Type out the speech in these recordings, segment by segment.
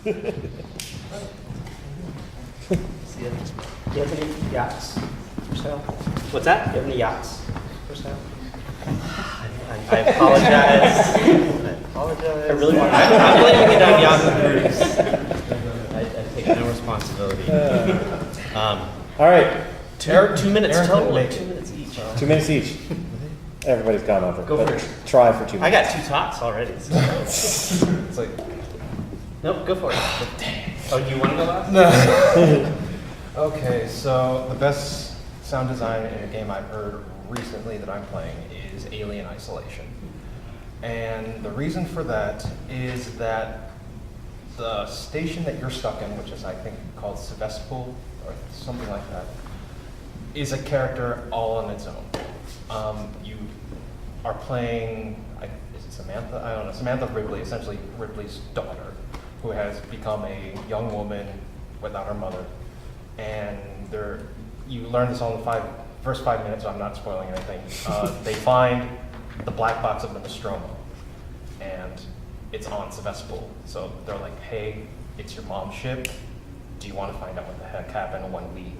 Do you have any yachts for sale? What's that? Do you have any yachts for sale? I apologize. I apologize. I really want I'm blaming it on Yahoo Groups. I take no responsibility. All right, 2 minutes Aaron total. couldn't make 2 minutes each. 2 minutes each. Everybody's gone over. Go but for it. Try for 2 I minutes. got 2 talks already. So. It's like, Nope, go for it. Oh, do you want to go last? no. Okay, so the best sound design in a game I've heard recently that I'm playing is Alien Isolation. And the reason for that is that the station that you're stuck in, which is I think called Sevastopol or something like that, is a character all on its own. You are playing, is it Samantha? I don't know, Samantha Ripley, essentially Ripley's daughter, who has become a young woman without her mother. And you learn this on the first 5 minutes, so I'm not spoiling anything. They find the black box of the Nostromo, and it's on Sevastopol. So they're like, hey, it's your mom's ship. Do you want to find out what the heck happened when we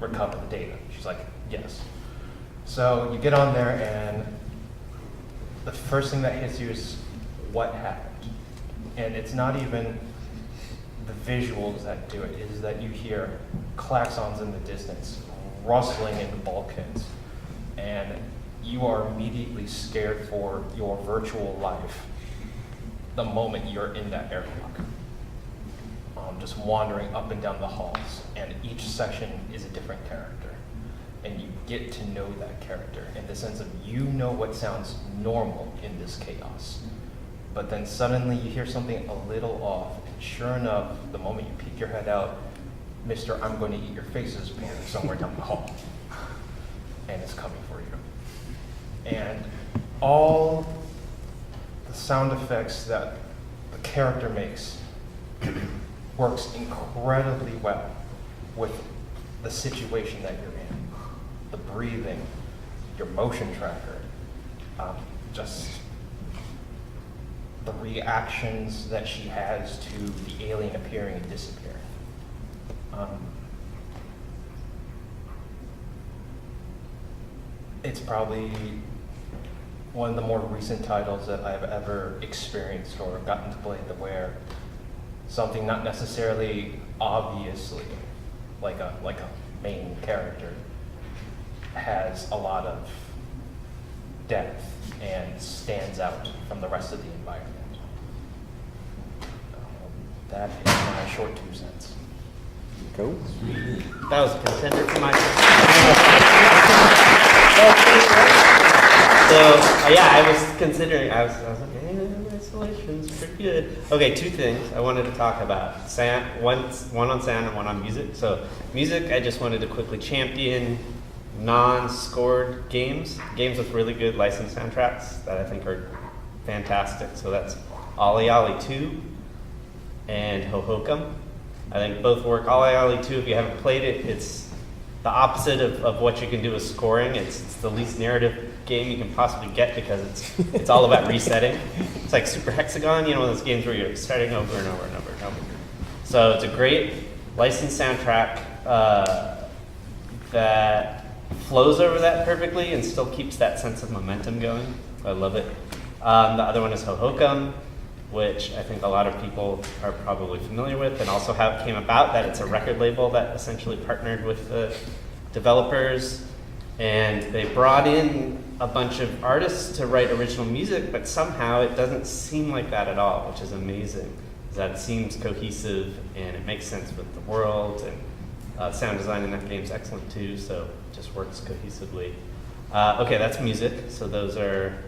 recover the data? She's like, yes. So you get on there, and the first thing that hits you is what happened. And it's not even the visuals that do it, is that you hear klaxons in the distance, rustling in the bulkheads, and you are immediately scared for your virtual life the moment you're in that airlock. Just wandering up and down the halls, and each section is a different character. And you get to know that character in the sense of you know what sounds normal in this chaos. But then suddenly you hear something a little off, and sure enough, the moment you peek your head out, Mr. I'm going to eat your face is appearing somewhere down the hall. And it's coming for you. And all the sound effects that the character makes works incredibly well with the situation that you're in. The breathing, your motion tracker, just the reactions that she has to the alien appearing and disappearing. It's probably one of the more recent titles that I've ever experienced or gotten to play to where something not necessarily obviously like a main character has a lot of depth and stands out from the rest of the environment. That is my short 2 cents. Cool. That was a contender for my. So yeah, I was considering. I was like, hey, Isolation's pretty good. Okay, 2 things I wanted to talk about. One on sound and one on music. So music, I just wanted to quickly champion non-scored games with really good licensed soundtracks that I think are fantastic. So that's Ollie Ollie 2 and Hohokam. I think both work. Ollie Ollie 2, if you haven't played it, it's the opposite of what you can do with scoring. It's the least narrative game you can possibly get because it's all about resetting. It's like Super Hexagon, one of those games where you're starting over and over and over and over. So it's a great licensed soundtrack that flows over that perfectly and still keeps that sense of momentum going. I love it. The other one is Hohokam, which I think a lot of people are probably familiar with, and also how it came about, that it's a record label that essentially partnered with the developers, and they brought in a bunch of artists to write original music, but somehow it doesn't seem like that at all, which is amazing. That it seems cohesive and it makes sense with the world, and sound design in that game is excellent too, so it just works cohesively. Okay, that's music, so those are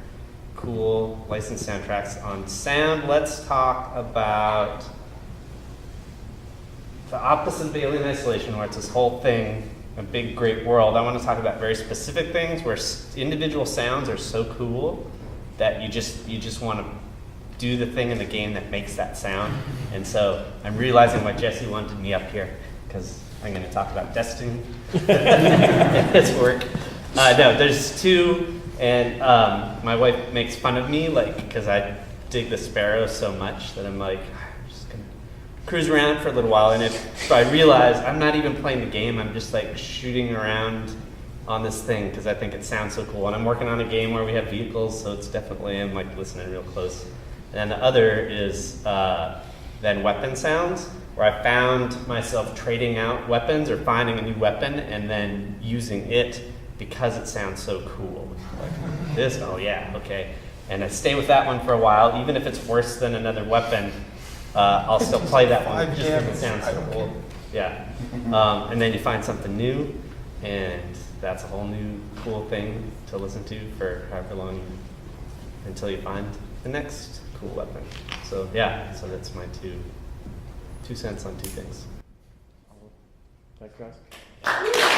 cool licensed soundtracks. On sound, let's talk about the opposite of Alien Isolation, where it's this whole thing, a big, great world. I want to talk about very specific things where individual sounds are so cool that you just want to do the thing in the game that makes that sound. And so I'm realizing why Jesse wanted me up here, because I'm going to talk about Destiny and its work. No, there's 2. And my wife makes fun of me, because I dig the Sparrow so much that I'm like, I'm just gonna cruise around for a little while, and if I realize I'm not even playing the game, I'm just like shooting around on this thing because I think it sounds so cool. And I'm working on a game where we have vehicles, so it's definitely, I'm like listening real close. And then the other is then weapon sounds, where I found myself trading out weapons or finding a new weapon and then using it because it sounds so cool. Like this, oh yeah, okay. And I stay with that one for a while, even if it's worse than another weapon, I'll still play that one just because it sounds so cool. Yeah. And then you find something new, and that's a whole new cool thing to listen to for however long until you find the next cool weapon. So yeah, so that's my two cents on two things. Thanks, guys.